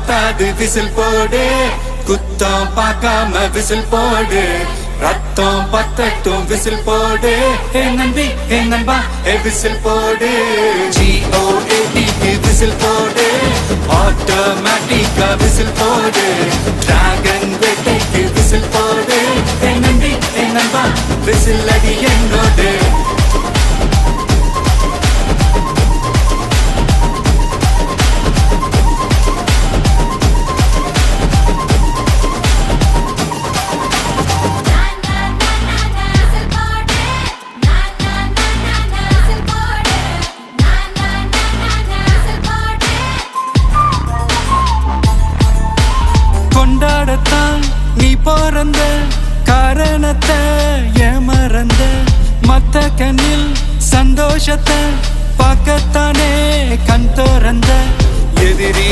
பத்தாது விசில் போடு, குத்தம் பார்க்காம விசில் போடு, ரத்தம் பத்தட்டும் விசில் போடு, ஹே நம்பி ஹே நண்பா ஹே விசில் போடு, GOATக்கு விசில் போடு, ஆட்டோமேட்டிக்கா விசில் போடு, டிராகன் வேட்டைக்கு விசில் போடு, ஹே நம்பி ஹே நண்பா விசில் அடி என்னோடு. கொண்டாடத்தான் நீ பிறந்த காரணத்தை ஏமறந்த, மத்த கண்ணில் சந்தோஷத்தை பார்க்கத்தானே கண் திறந்த, எதிரி